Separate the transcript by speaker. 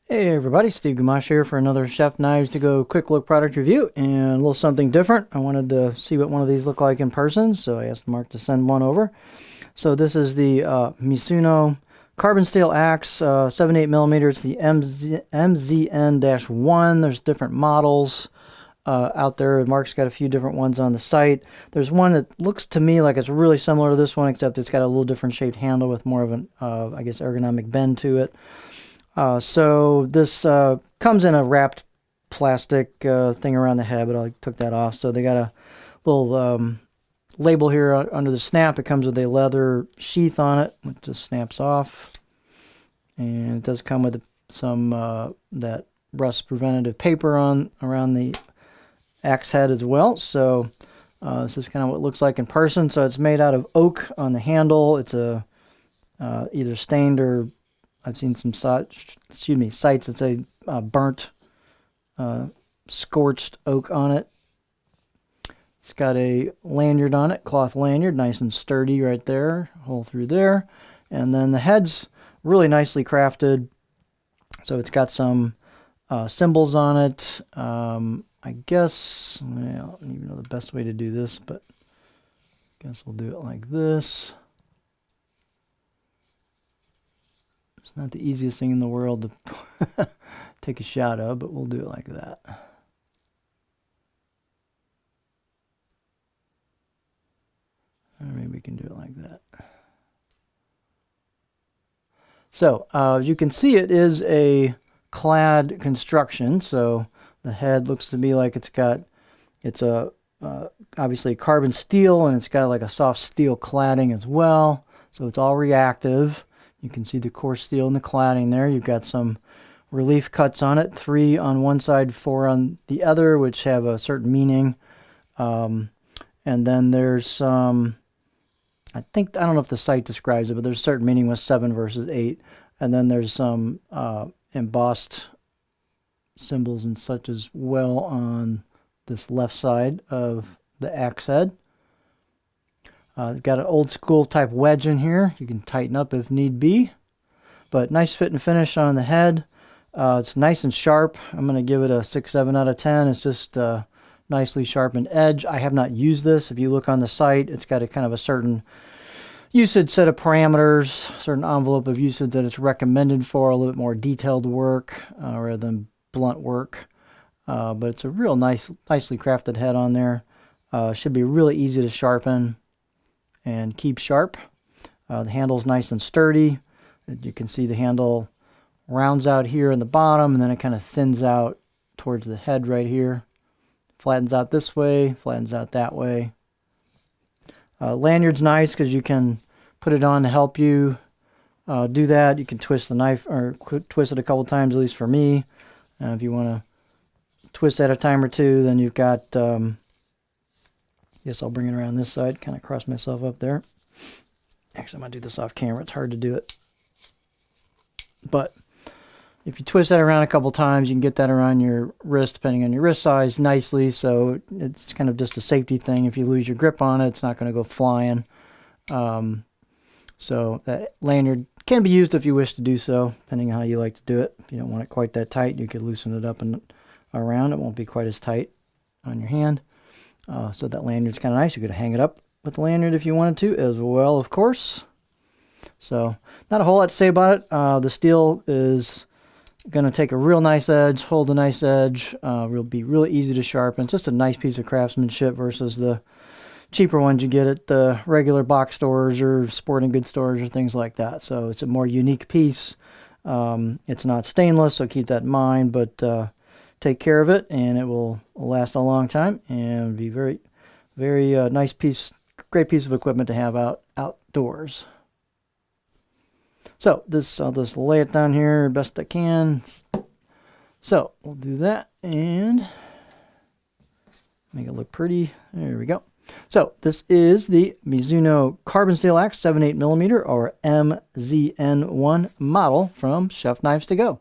Speaker 1: Hey everybody, Steve Gamache here for another Chef Knives to Go quick look product review and a little something different. I wanted to see what one of these look like in person, so I asked Mark to send one over. So this is the Mizuno carbon steel axe, 7.8 millimeters. It's the MZN-1. There's different models out there. Mark's got a few different ones on the site. There's one that looks to me like it's really similar to this one, except it's got a little different shaped handle with more of an, I guess, ergonomic bend to it. So this comes in a wrapped plastic thing around the head, but I took that off. So they got a little label here under the snap. It comes with a leather sheath on it, which just snaps off. And it does come with some that rust preventative paper around the axe head as well. So this is kind of what it looks like in person. So it's made out of oak on the handle. It's a either stained or I've seen some sites that say burnt, scorched oak on it. It's got a lanyard on it, cloth lanyard, nice and sturdy right there, hole through there. And then the head's really nicely crafted. So it's got some symbols on it. I guess, well, I don't even know the best way to do this, but I guess we'll do it like this. It's not the easiest thing in the world to take a shot of, but we'll do it like that. Or maybe we can do it like that. So, as you can see, it is a clad construction. So the head looks to me like it's a obviously carbon steel, and it's got like a soft steel cladding as well. So it's all reactive. You can see the coarse steel in the cladding there. You've got some relief cuts on it, 3 on one side, 4 on the other, which have a certain meaning. And then there's some, I don't know if the site describes it, but there's certain meaning with 7 versus 8. And then there's some embossed symbols and such as well on this left side of the axe head. Got an old school type wedge in here. You can tighten up if need be. But nice fit and finish on the head. It's nice and sharp. I'm going to give it a 6-7 out of 10. It's just nicely sharpened edge. I have not used this. If you look on the site, it's got a kind of a certain usage set of parameters, certain envelope of usage that it's recommended for, a little bit more detailed work rather than blunt work. But it's a real nicely crafted head on there. Should be really easy to sharpen and keep sharp. The handle's nice and sturdy. You can see the handle rounds out here in the bottom, and then it kind of thins out towards the head right here. Flattens out this way, flattens out that way. Lanyard's nice because you can put it on to help you do that. You can twist the knife, or twist it a couple times, at least for me. If you want to twist at a time or two, then you've got guess I'll bring it around this side, kind of cross myself up there. Actually, I'm going to do this off camera. It's hard to do it. But if you twist that around a couple times, you can get that around your wrist, depending on your wrist size, nicely. So it's kind of just a safety thing. If you lose your grip on it, it's not going to go flying. So that lanyard can be used if you wish to do so, depending on how you like to do it. If you don't want it quite that tight, you could loosen it up and around. It won't be quite as tight on your hand. So that lanyard's kind of nice. You could hang it up with the lanyard if you wanted to as well, of course. So not a whole lot to say about it. The steel is going to take a real nice edge, hold a nice edge, be really easy to sharpen. Just a nice piece of craftsmanship versus the cheaper ones you get at the regular box stores or sporting goods stores or things like that. So it's a more unique piece. It's not stainless, so keep that in mind, but take care of it, and it will last a long time and be very, very nice piece, great piece of equipment to have outdoors. So I'll just lay it down here best I can. So we'll do that and make it look pretty. There we go. So this is the Mizuno Carbon Steel Axe 7.8 millimeter or MZN-1 model from Chef Knives to Go.